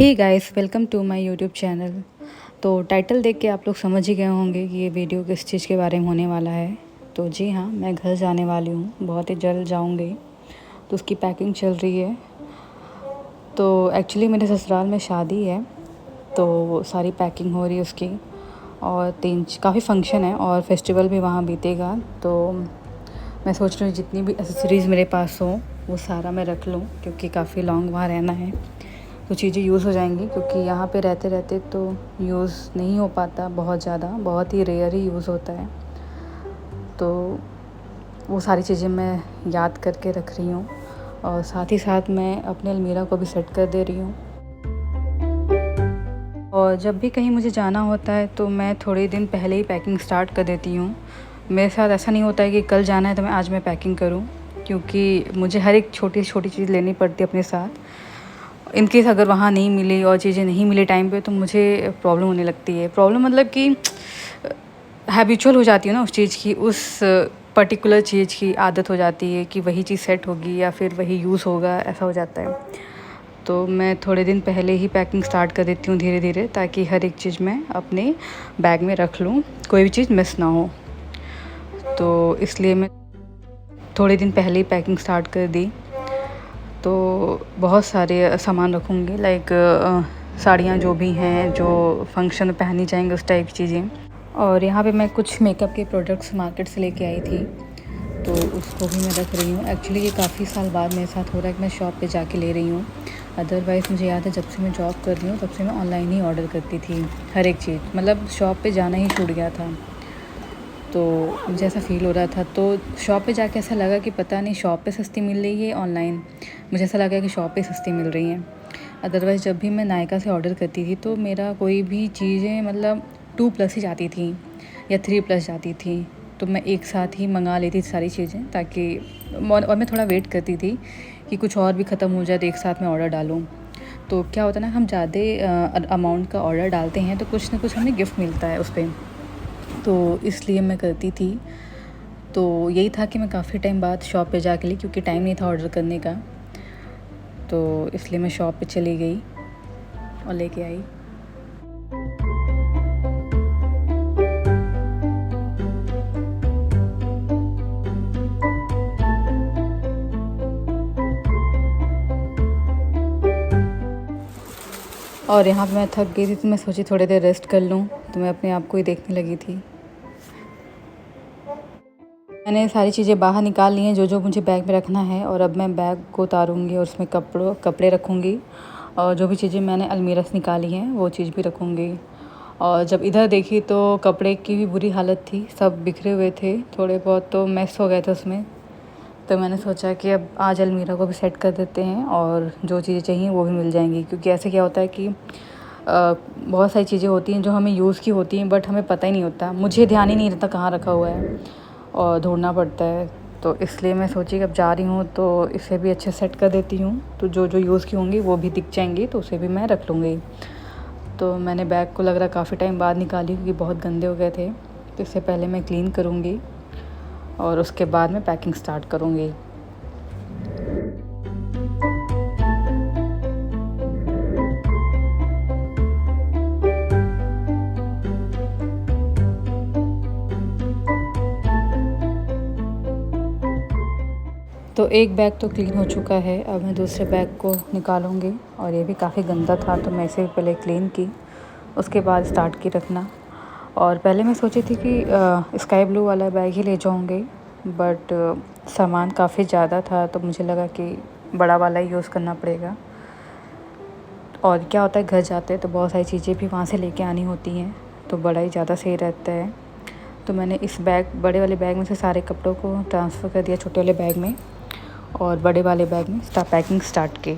Hey guys, welcome to my YouTube channel. तो title देख के आप लोग समझ ही गए होंगे कि ये वीडियो किस चीज़ के बारे में होने वाला है। तो जी हाँ, मैं घर जाने वाली हूँ, बहुत ही जल्द जाऊँगी। तो उसकी पैकिंग चल रही है। तो एक्चुअली मेरे ससुराल में शादी है, तो सारी पैकिंग हो रही है उसकी। और काफ़ी फंक्शन है और फेस्टिवल भी वहाँ बीतेगा। तो मैं सोच रही हूँ जितनी भी एसेसरीज़ मेरे पास हो वो सारा मैं रख लूँ, क्योंकि काफ़ी लॉन्ग वहाँ रहना है। तो चीज़ें यूज़ हो जाएंगी, क्योंकि यहाँ पे रहते रहते तो यूज़ नहीं हो पाता, बहुत ज़्यादा, बहुत ही रेयर ही यूज़ होता है। तो वो सारी चीज़ें मैं याद करके रख रही हूँ, और साथ ही साथ मैं अपने अलमीरा को भी सेट कर दे रही हूँ। और जब भी कहीं मुझे जाना होता है तो मैं थोड़े दिन पहले ही पैकिंग स्टार्ट कर देती हूँ। मेरे साथ ऐसा नहीं होता है कि कल जाना है तो मैं आज मैं पैकिंग करूँ, क्योंकि मुझे हर एक छोटी छोटी चीज़ लेनी पड़ती है अपने साथ। इन केस अगर वहाँ नहीं मिली और चीज़ें नहीं मिली टाइम पे, तो मुझे प्रॉब्लम होने लगती है। प्रॉब्लम मतलब कि हैबिचुअल हो जाती है ना उस चीज़ की, उस पर्टिकुलर चीज़ की आदत हो जाती है कि वही चीज़ सेट होगी या फिर वही यूज़ होगा, ऐसा हो जाता है। तो मैं थोड़े दिन पहले ही पैकिंग स्टार्ट कर देती हूँ धीरे धीरे, ताकि हर एक चीज़ मैं अपने बैग में रख लूँ, कोई भी चीज़ मिस ना हो। तो इसलिए मैं थोड़े दिन पहले ही पैकिंग स्टार्ट कर दी। तो बहुत सारे सामान रखूँगी, लाइक साड़ियाँ जो भी हैं, जो फंक्शन में पहनी जाएंगी, उस टाइप की चीज़ें। और यहाँ पे मैं कुछ मेकअप के प्रोडक्ट्स मार्केट से लेके आई थी, तो उसको भी मैं रख रही हूँ। एक्चुअली ये काफ़ी साल बाद मेरे साथ हो रहा है कि मैं शॉप पे जाके ले रही हूँ। अदरवाइज़ मुझे याद है, जब से मैं जॉब कर रही हूँ तब से मैं ऑनलाइन ही ऑर्डर करती थी हर एक चीज़, मतलब शॉप पे जाना ही छूट गया था। तो मुझे ऐसा फ़ील हो रहा था, तो शॉप पे जाके ऐसा लगा कि पता नहीं शॉप पे सस्ती मिल रही है ऑनलाइन। मुझे ऐसा लगा कि शॉप पे सस्ती मिल रही हैं। अदरवाइज़ जब भी मैं नायका से ऑर्डर करती थी तो मेरा कोई भी चीज़ें मतलब 2+ ही जाती थी या 3+ जाती थी। तो मैं एक साथ ही मंगा लेती थी सारी चीज़ें, ताकि और मैं थोड़ा वेट करती थी कि कुछ और भी ख़त्म हो जाए तो एक साथ में ऑर्डर डालूँ। तो क्या होता है ना, हम ज़्यादा अमाउंट का ऑर्डर डालते हैं तो कुछ ना कुछ हमें गिफ्ट मिलता है उस पर। तो इसलिए मैं करती थी। तो यही था कि मैं काफ़ी टाइम बाद शॉप पे जाके ली, क्योंकि टाइम नहीं था ऑर्डर करने का। तो इसलिए मैं शॉप पे चली गई और लेके आई। और यहाँ पे मैं थक गई थी, तो मैं सोची थोड़ी देर रेस्ट कर लूँ, तो मैं अपने आप को ही देखने लगी थी। मैंने सारी चीज़ें बाहर निकाल ली हैं, जो जो मुझे बैग में रखना है। और अब मैं बैग को उतारूँगी और उसमें कपड़े रखूँगी, और जो भी चीज़ें मैंने अलमीरा से निकाली हैं वो चीज़ भी रखूँगी। और जब इधर देखी तो कपड़े की भी बुरी हालत थी, सब बिखरे हुए थे, थोड़े बहुत तो मैस हो गए थे उसमें। तो मैंने सोचा कि अब आज अलमीरा को भी सेट कर देते हैं, और जो चीज़ें चाहिए वो भी मिल जाएंगी। क्योंकि ऐसे क्या होता है कि बहुत सारी चीज़ें होती हैं जो हमें यूज़ की होती हैं, बट हमें पता ही नहीं होता, मुझे ध्यान ही नहीं रहता कहाँ रखा हुआ है, और ढूंढना पड़ता है। तो इसलिए मैं सोची कि अब जा रही हूँ तो इसे भी अच्छे सेट कर देती हूँ, तो जो जो यूज़ की होंगी वो भी दिख जाएंगी, तो उसे भी मैं रख लूँगी। तो मैंने बैग को लग रहा काफ़ी टाइम बाद निकाली, क्योंकि बहुत गंदे हो गए थे। तो इससे पहले मैं क्लीन करूँगी और उसके बाद मैं पैकिंग स्टार्ट करूँगी। तो एक बैग तो क्लीन हो चुका है, अब मैं दूसरे बैग को निकालूंगी। और ये भी काफ़ी गंदा था, तो मैं इसे पहले क्लीन की, उसके बाद स्टार्ट की रखना। और पहले मैं सोची थी कि स्काई ब्लू वाला बैग ही ले जाऊंगी, बट सामान काफ़ी ज़्यादा था, तो मुझे लगा कि बड़ा वाला ही यूज़ करना पड़ेगा। और क्या होता है, घर जाते हैं तो बहुत सारी चीज़ें भी वहाँ से लेके आनी होती हैं, तो बड़ा ही ज़्यादा सही रहता है। तो मैंने इस बड़े वाले बैग में से सारे कपड़ों को ट्रांसफ़र कर दिया छोटे वाले बैग में, और बड़े वाले बैग में पैकिंग स्टार्ट की।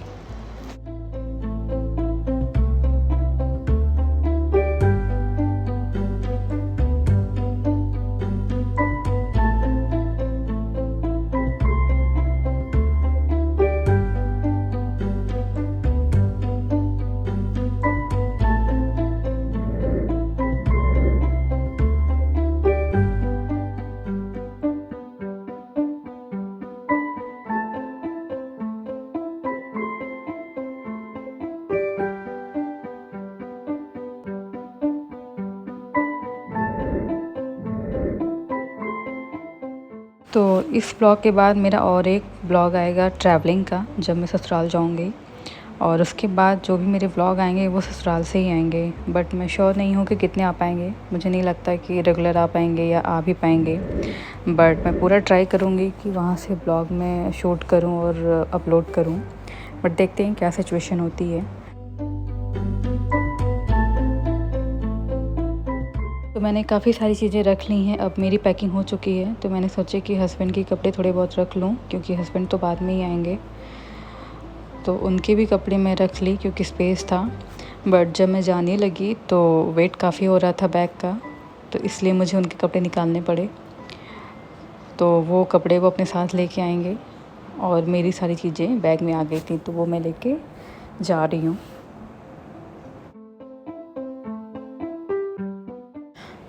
तो इस ब्लॉग के बाद मेरा और एक ब्लॉग आएगा ट्रैवलिंग का, जब मैं ससुराल जाऊंगी। और उसके बाद जो भी मेरे ब्लॉग आएंगे वो ससुराल से ही आएंगे, बट मैं श्योर नहीं हूँ कि कितने आ पाएंगे। मुझे नहीं लगता कि रेगुलर आ पाएंगे या आ भी पाएंगे, बट मैं पूरा ट्राई करूँगी कि वहाँ से ब्लॉग में शूट करूँ और अपलोड करूँ। बट देखते हैं क्या सिचुएशन होती है। तो मैंने काफ़ी सारी चीज़ें रख ली हैं, अब मेरी पैकिंग हो चुकी है। तो मैंने सोचा कि हस्बैंड के कपड़े थोड़े बहुत रख लूँ, क्योंकि हस्बैंड तो बाद में ही आएंगे। तो उनके भी कपड़े मैं रख ली क्योंकि स्पेस था। बट जब मैं जाने लगी तो वेट काफ़ी हो रहा था बैग का, तो इसलिए मुझे उनके कपड़े निकालने पड़े। तो वो कपड़े वो अपने साथ लेके आएंगे और मेरी सारी चीज़ें बैग में आ गई थी, तो वो मैं लेके जा रही हूँ।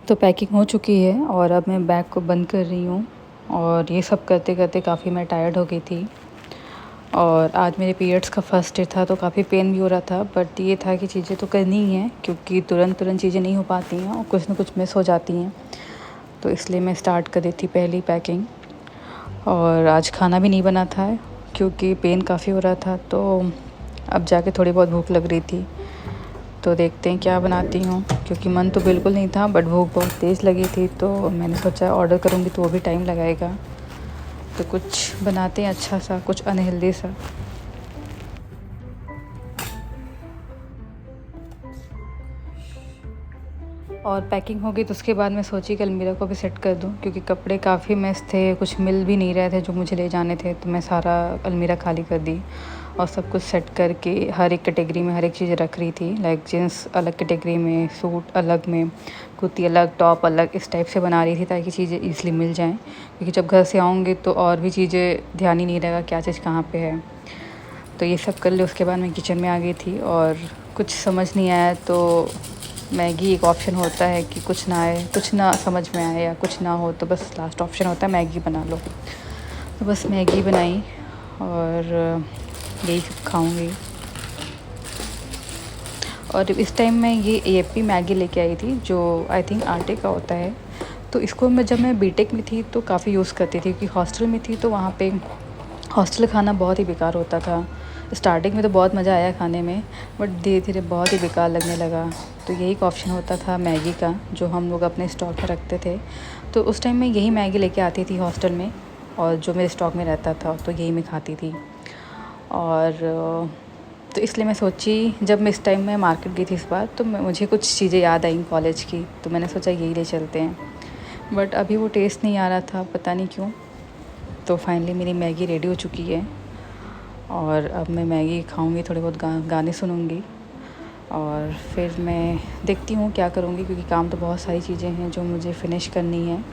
तो पैकिंग हो चुकी है और अब मैं बैग को बंद कर रही हूँ। और ये सब करते करते काफ़ी मैं टायर्ड हो गई थी। और आज मेरे पीरियड्स का फर्स्ट डे था, तो काफ़ी पेन भी हो रहा था, बट ये था कि चीज़ें तो करनी ही हैं, क्योंकि तुरंत चीज़ें नहीं हो पाती हैं और कुछ ना कुछ मिस हो जाती हैं। तो इसलिए मैं स्टार्ट कर दी थी पहली पैकिंग। और आज खाना भी नहीं बना था क्योंकि पेन काफ़ी हो रहा था, तो अब जाके थोड़ी बहुत भूख लग रही थी। तो देखते हैं क्या बनाती हूँ, क्योंकि मन तो बिल्कुल नहीं था बट भूख बहुत तेज़ लगी थी। तो मैंने सोचा ऑर्डर करूँगी तो वो भी टाइम लगाएगा, तो कुछ बनाते हैं अच्छा सा, कुछ अनहेल्दी सा। और पैकिंग हो गई तो उसके बाद मैं सोची कि अलमीरा को भी सेट कर दूं, क्योंकि कपड़े काफ़ी मेस थे, कुछ मिल भी नहीं रहे थे जो मुझे ले जाने थे। तो मैं सारा अलमीरा खाली कर दी और सब कुछ सेट करके हर एक कैटेगरी में हर एक चीज़ रख रही थी। लाइक जीन्स अलग कैटेगरी में, सूट अलग में, कुर्ती अलग, टॉप अलग, इस टाइप से बना रही थी ताकि चीज़ें ईज़िली मिल जाएँ। क्योंकि जब घर से आऊँगी तो और भी चीज़ें ध्यान ही नहीं रहेगा क्या चीज़ कहाँ पर है। तो ये सब कर ले, उसके बाद मैं किचन में आ गई थी और कुछ समझ नहीं आया। तो मैगी एक ऑप्शन होता है कि कुछ ना आए, कुछ ना समझ में आए या कुछ ना हो, तो बस लास्ट ऑप्शन होता है मैगी बना लो। तो बस मैगी बनाई और यही खाऊंगी। और इस टाइम मैं ये एपी मैगी लेके आई थी, जो आई थिंक आटे का होता है। तो इसको जब मैं बीटेक में थी तो काफ़ी यूज़ करती थी, क्योंकि हॉस्टल में थी तो वहाँ पे हॉस्टल खाना बहुत ही बेकार होता था। स्टार्टिंग में तो बहुत मज़ा आया खाने में, बट धीरे धीरे बहुत ही बेकार लगने लगा। तो यही एक ऑप्शन होता था मैगी का, जो हम लोग अपने स्टॉक में रखते थे। तो उस टाइम मैं यही मैगी लेके आती थी हॉस्टल में, और जो मेरे स्टॉक में रहता था तो यही मैं खाती थी। और तो इसलिए मैं सोची, जब मैं इस टाइम में मार्केट गई थी इस बार, तो मुझे कुछ चीज़ें याद आई कॉलेज की, तो मैंने सोचा यही ले चलते हैं। बट अभी वो टेस्ट नहीं आ रहा था, पता नहीं क्यों। तो फाइनली मेरी मैगी रेडी हो चुकी है और अब मैं मैगी खाऊंगी, थोड़े बहुत गाने सुनूंगी और फिर मैं देखती हूँ क्या करूँगी, क्योंकि काम तो बहुत सारी चीज़ें हैं जो मुझे फ़िनिश करनी है।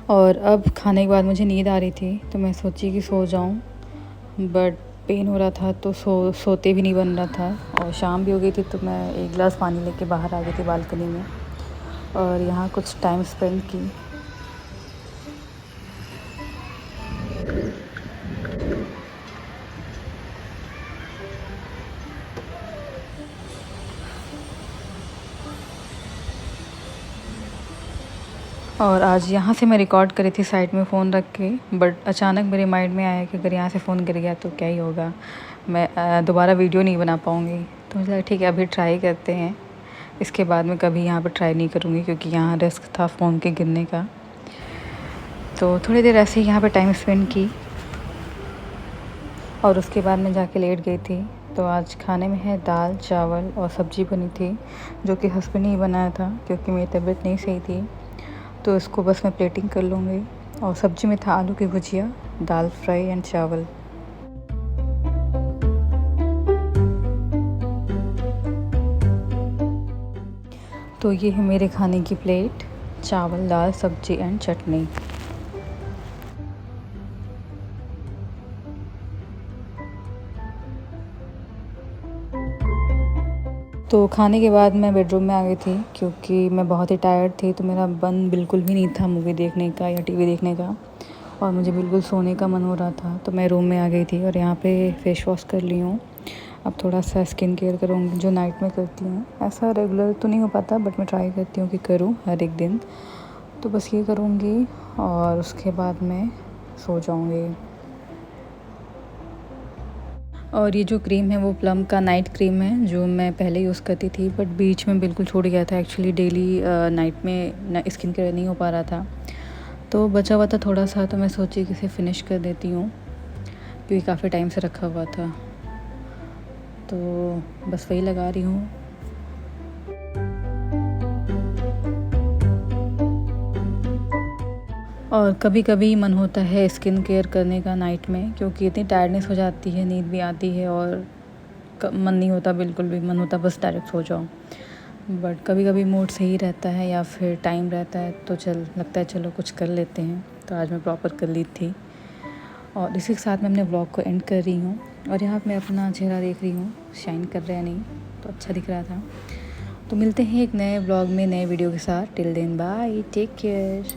और अब खाने के बाद मुझे नींद आ रही थी, तो मैं सोची कि सो जाऊँ, बट पेन हो रहा था तो सोते भी नहीं बन रहा था। और शाम भी हो गई थी, तो मैं एक गिलास पानी लेके बाहर आ गई थी बालकनी में और यहाँ कुछ टाइम स्पेंड की। और आज यहाँ से मैं रिकॉर्ड करी थी साइड में फ़ोन रख के, बट अचानक मेरे माइंड में आया कि अगर यहाँ से फ़ोन गिर गया तो क्या ही होगा, मैं दोबारा वीडियो नहीं बना पाऊँगी। तो मुझे लगा ठीक है अभी ट्राई करते हैं, इसके बाद मैं कभी यहाँ पर ट्राई नहीं करूँगी, क्योंकि यहाँ रिस्क था फ़ोन के गिरने का। तो थोड़ी देर ऐसे ही यहाँ पर टाइम स्पेंड की और उसके बाद मैं जाके लेट गई थी। तो आज खाने में है दाल चावल और सब्ज़ी बनी थी, जो कि हस्बैंड ने ही बनाया था, क्योंकि मेरी तबीयत नहीं सही थी। तो इसको बस मैं प्लेटिंग कर लूँगी। और सब्ज़ी में था आलू की भुजिया, दाल फ्राई एंड चावल। तो ये है मेरे खाने की प्लेट, चावल दाल सब्ज़ी एंड चटनी। तो खाने के बाद मैं बेडरूम में आ गई थी, क्योंकि मैं बहुत ही टायर्ड थी, तो मेरा मन बिल्कुल भी नहीं था मूवी देखने का या टीवी देखने का। और मुझे बिल्कुल सोने का मन हो रहा था, तो मैं रूम में आ गई थी और यहाँ पे फेस वॉश कर ली हूँ। अब थोड़ा सा स्किन केयर करूँगी जो नाइट में करती हूँ। ऐसा रेगुलर तो नहीं हो पाता, बट मैं ट्राई करती हूँ कि करूँ हर एक दिन। तो बस ये करूँगी और उसके बाद मैं सो जाऊँगी। और ये जो क्रीम है वो प्लम का नाइट क्रीम है, जो मैं पहले यूज़ करती थी, बट बीच में बिल्कुल छूट गया था। एक्चुअली डेली नाइट में स्किन केयर नहीं हो पा रहा था, तो बचा हुआ था थोड़ा सा, तो मैं सोची कि इसे फिनिश कर देती हूँ क्योंकि काफ़ी टाइम से रखा हुआ था। तो बस वही लगा रही हूँ। और कभी कभी मन होता है स्किन केयर करने का नाइट में, क्योंकि इतनी टायर्डनेस हो जाती है, नींद भी आती है और मन नहीं होता, बिल्कुल भी मन होता बस डायरेक्ट सो जाओ। बट कभी कभी मूड सही रहता है या फिर टाइम रहता है तो लगता है चलो कुछ कर लेते हैं। तो आज मैं प्रॉपर कर ली थी और इसी के साथ मैं अपने व्लॉग को एंड कर रही हूँ। और यहाँ पे मैं अपना चेहरा देख रही हूँ, शाइन कर रहा है नहीं तो अच्छा दिख रहा था। तो मिलते हैं एक नए व्लॉग में, नए वीडियो के साथ। Till then bye, take care.